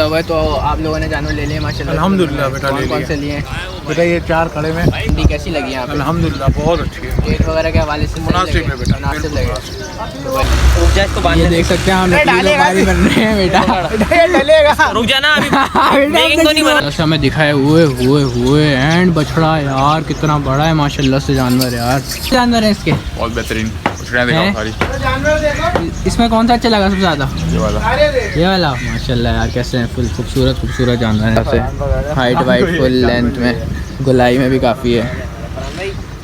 हुआ है तो आप लोगों ने जानवर ले लिए माशाल्लाह। अल्हम्दुलिल्लाह बेटा, ले कौन से लिए बेटा? ये 4 खड़े में। मंडी कैसी लगी यहाँ पे? अल्हम्दुलिल्लाह बहुत अच्छी है। रेट वगैरह के हवाले से मुनासिब है बेटा, मुनासिब बिल्कुल लगे। इसको ये देख सकते हैं हम व्यापारी बन रहे हैं बेटा। रुक जाना अभी मेकिंग तो नहीं बना। हमें दिखाए हुए एंड बछड़ा यार कितना बड़ा है माशाल्लाह से जानवर यार। जानवर है इसके बहुत बेहतरीन। इसमें कौन सा अच्छा लगा सबसे ज़्यादा? ये वाला माशाल्लाह यार कैसे हैं, फुल खूबसूरत जानवर है। हाइट वाइट फुल लेंथ में, गुलाई में भी काफ़ी है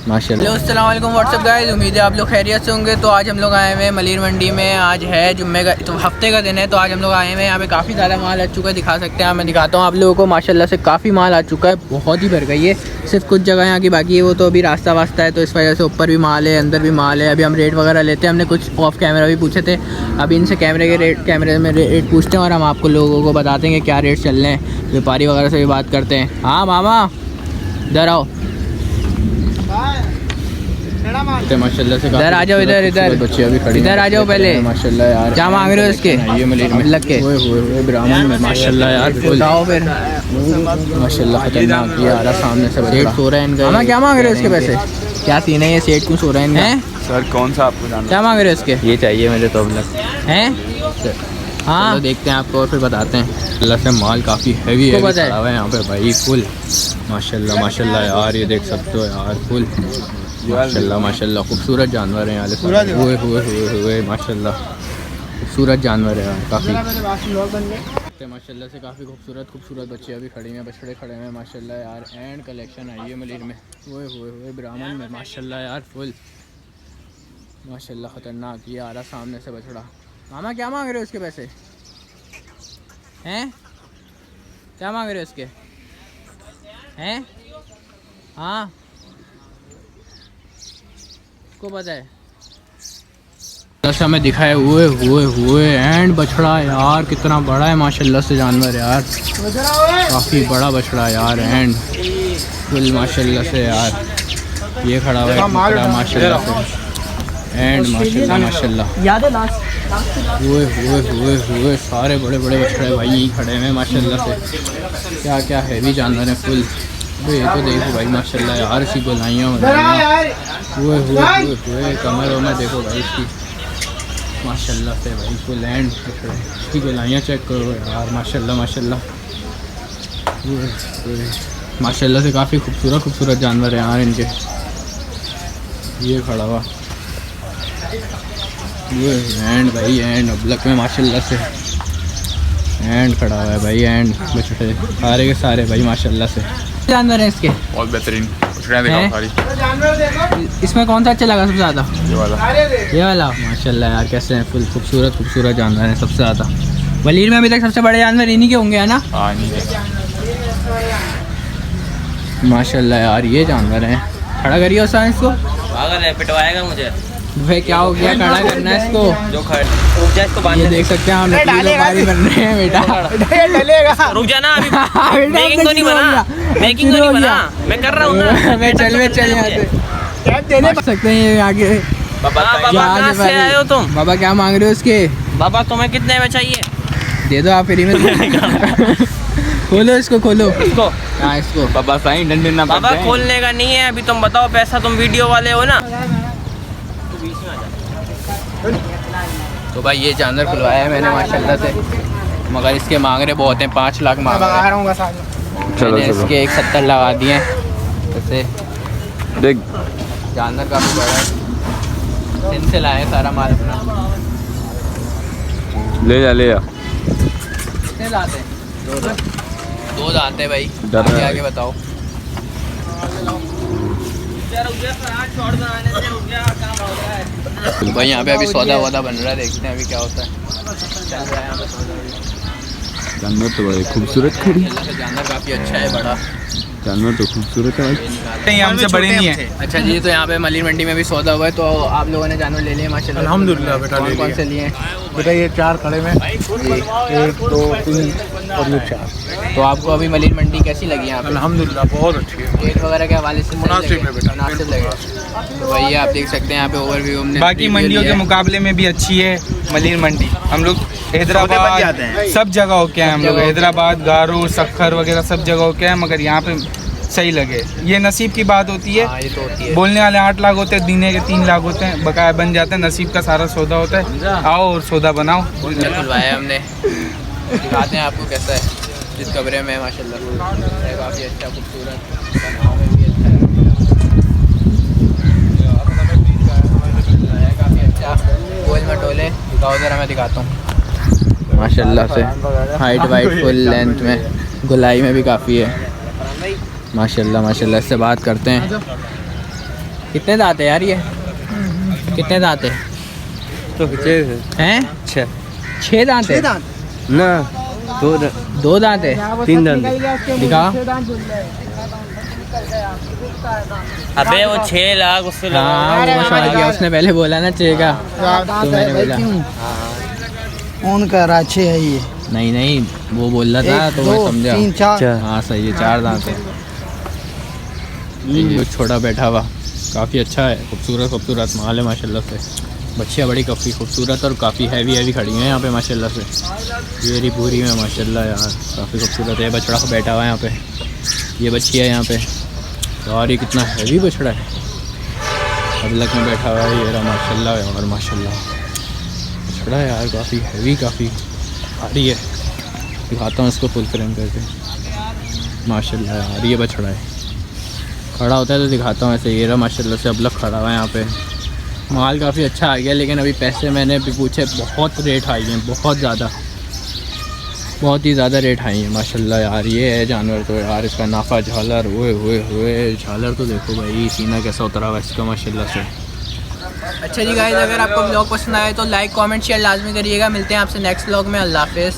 माशाल्लाह। अस्सलाम वालेकुम व्हाट्सअप गाइस, उम्मीद है आप लोग खैरियत से होंगे। तो आज हम लोग आए हुए हैं मलीर मंडी में। आज है जुम्मे का, तो हफ्ते का दिन है। तो आज हम लोग आए हुए हैं, यहाँ पे काफ़ी ज़्यादा माल आ चुका है। दिखा सकते हैं, मैं दिखाता हूँ आप लोगों को। माशाल्लाह से काफ़ी माल आ चुका है, बहुत ही भर गई है। सिर्फ कुछ जगह यहाँ की बाकी है, वो तो अभी रास्ता वास्ता है, तो इस वजह से ऊपर भी माल है, अंदर भी माल है। अभी हम रेट वगैरह लेते हैं। हमने कुछ ऑफ कैमरा भी पूछे थे, अभी इनसे कैमरे में रेट पूछते हैं और हम आपको लोगों को बता देंगे क्या रेट चल रहे हैं। व्यापारी वगैरह से भी बात करते हैं। हाँ मामा इधर आओ, माशाल्लाह से इधर आ जाओ, इधर बच्चे अभी खड़ी, इधर आ जाओ पहले। माशाल्लाह यार क्या मांग रहे हो इसके? ये मलीर में लग के ब्राह्मण में माशाल्लाह यार बताओ फिर। माशाल्लाह खतरनाक ये आ रहा सामने से। सेठ सो रहे हैं इनका। मामा क्या मांग रहे हो इसके पैसे? क्या सीन है ये, सेठ क्यों सो रहे हैं? सर कौन सा आपको जानना? क्या मांग रहे हो इसके? ये चाहिए मुझे तो हैं। हाँ देखते हैं आपको और फिर बताते हैं। अल्लाह से माल काफ़ी हैवी है यहाँ पे भाई, फुल माशाल्लाह यार। ये देख सकते हो यार, फुल माशाल्लाह खूबसूरत जानवर हैं यार। हुए माशाल्लाह खूबसूरत जानवर है यार काफ़ी। माशाल्लाह से काफ़ी खूबसूरत बच्चे अभी खड़ी हैं, बछड़े खड़े हैं माशाल्लाह यार। एंड कलेक्शन आई है मलीर में। हुए ब्राह्मण में माशाल्लाह यार, फुल माशाल्लाह ख़तरनाक ये आ रहा सामने से बछड़ा। मामा क्या मांग रहे हो इसके पैसे? हैं क्या मांग रहे हो इसके? हैं हाँ को पता है। जैसा हमें दिखाए हुए एंड बछड़ा यार कितना बड़ा है माशाल्लाह से जानवर यार, काफ़ी बड़ा बछड़ा यार। एंड फुल माशाल्लाह से यार ये खड़ा हुआ है माशाल्लाह से। एंड माशाल्लाह हुए सारे बड़े बछड़े भाई यहीं खड़े हैं माशाल्लाह से। क्या हैवी जानवर है फुल। ये तो देखो भाई माशाल्लाह यार, इसकी गोलाइयाँ हुए कमर में देखो भाई इसकी माशाल्लाह से भाई फुल। एंड इसकी गोलाइयाँ चेक करो यार माशाल्लाह माशाल्लाह से काफ़ी खूबसूरत जानवर है यार इनके। ये खड़ा हुआ ये एंड भाई, एंड अबलक में माशाल्लाह से एंड खड़ा हुआ है भाई। एंड बछड़े सारे के सारे भाई माशाल्लाह से जानवर है इसके। बहुत बेहतरीन इसमें कौन सा अच्छा लगा सबसे ज़्यादा? ये वाला माशाल्लाह यार कैसे हैं, फुल खूबसूरत जानवर हैं सबसे ज़्यादा। मलीर में अभी तक सबसे बड़े जानवर इन्हीं के होंगे, है ना? माशाल्लाह यार ये जानवर हैं। खड़ा करिए उस इसको, पिटवाएगा मुझे भाई। क्या हो गया? खड़ा करना है इसको जो इसको। ये देख सकते हैं हम व्यापारी बन रहे हैं बेटा। रुक जाना अभी मेकिंग तो नहीं बना। मैं कर रहा हूँ ना। मैं चल यहाँ से देने सकते हैं आगे। बाबा कहाँ से आए हो तुम? बाबा क्या मांग रहे हो इसके? बाबा तुम्हें कितने में चाहिए? दे दो आप फ्री में। खोलो इसको, खोलो इसको। हाँ इसको। बाबा साईं डंडे ना बाबा खोलने का नहीं है अभी। तुम बताओ पैसा, तुम वीडियो वाले हो ना। तो भाई ये जानवर खुलवाया है मैंने माशाल्लाह से, मगर इसके मांग रहे बहुत हैं, 5 लाख मांग रहे हैं। मैंने इसके 70 लगा दिए हैं। जैसे देख जानवर काफ़ी बड़ा है, दिन से लाए सारा माल अपना। ले जा कितने लाते हैं? 2 लाते हैं भाई। आगे बताओ। भाई यहाँ पे अभी सौदा बन रहा है, देखते हैं अभी क्या होता है। जानवर तो बड़े खूबसूरत खड़ी। जानवर काफ़ी अच्छा है, बड़ा जानवर तो खूबसूरत है भाई, हमसे बड़े नहीं है। अच्छा जी, तो यहाँ पे मलीर मंडी में भी सौदा हुआ है। तो आप लोगों ने जानवर ले लिए माशाल्लाह? अल्हम्दुलिल्लाह बेटा, कौन से लिए? बेटा ये 4 खड़े में, 1 2 3 और ये 4। तो आपको अभी मलिन मंडी कैसी लगी यहाँ पे? अल्हम्दुलिल्लाह बहुत अच्छी है, रेट वगैरह के हवाले से मुनासिब है बेटा, मुनासिब लगे। तो भैया आप देख सकते हैं यहाँ पे ओवरव्यू हमने बाकी मंडियों के मुकाबले में भी अच्छी है मलिन मंडी। हम लोग हैदराबाद सब जगहों के हैं, हम लोग हैदराबाद, गारो, सक्खर वगैरह सब जगहों के हैं, मगर यहाँ पे सही लगे। ये नसीब की बात होती है। हाँ, ये तो होती है। बोलने वाले 8 लाख होते हैं, देने के 3 लाख होते हैं, बकाया बन जाते हैं। नसीब का सारा सौदा होता है। आओ और सौदा बनाओ। खुलवाया हमने, दिखाते हैं आपको कैसा है। जिस कमरे में माशाल्लाह है काफ़ी अच्छा, खूबसूरत, बनाव में भी अच्छा है काफ़ी अच्छा। गोल मटोले दिखाओ ज़रा, मैं दिखाता हूँ माशाल्लाह से। हाइट वाइट फुल लेंथ में, गुलाई में भी काफ़ी है माशाल्लाह माशाल्लाह। इससे बात करते हैं, कितने दांत है यार ये? कितने दांत है? तो हैं 6 दांत है ना, 2 दांत है, 3 दांत दिखा। अबे वो 6 लाख उससे हाँ वो समझ गया, उसने पहले बोला ना 6 का, तो मैंने बोला उनका राछे है ये। नहीं नहीं वो बोल रहा था तो मैं समझा। 3 4 हाँ सही है, 4 दांत है। ये छोटा बैठा हुआ काफ़ी अच्छा है, खूबसूरत माल है माशाल्लाह से। बच्चियाँ बड़ी काफ़ी खूबसूरत और काफ़ी हैवी खड़ी हैं यहाँ पे माशाल्लाह से। ये रही पूरी में माशाल्लाह यार, काफ़ी खूबसूरत है। बछड़ा बैठा हुआ है यहाँ पे, ये बच्ची है यहाँ पे। और ये कितना हैवी बछड़ा है, अदलक में बैठा हुआ है ये रहा माशाल्लाह। और माशाल्लाह बछड़ा है यार, काफ़ी हैवी, काफ़ी भारी है। दिखाता हूँ इसको फुल फ्रेम करके माशाल्लाह यार। ये बछड़ा है, खड़ा होता है तो दिखाता हूँ ऐसे। ये रहा माशाल्लाह से अबलक खड़ा हुआ है यहाँ पे। माल काफ़ी अच्छा आ गया, लेकिन अभी पैसे मैंने भी पूछे, बहुत रेट हाई हैं, बहुत ही ज़्यादा रेट हाई है माशाल्लाह यार। ये है जानवर तो यार, इसका नाफा झालर, हुए झालर तो देखो भाई, सीना कैसा उतरा हुआ इसका माशाल्लाह से। अच्छा जी गाइस, अगर आपको ब्लॉग पसंद आए तो लाइक कमेंट शेयर लाजमी करिएगा। मिलते हैं आपसे नेक्स्ट ब्लॉग में। अल्लाह हाफ़िज़।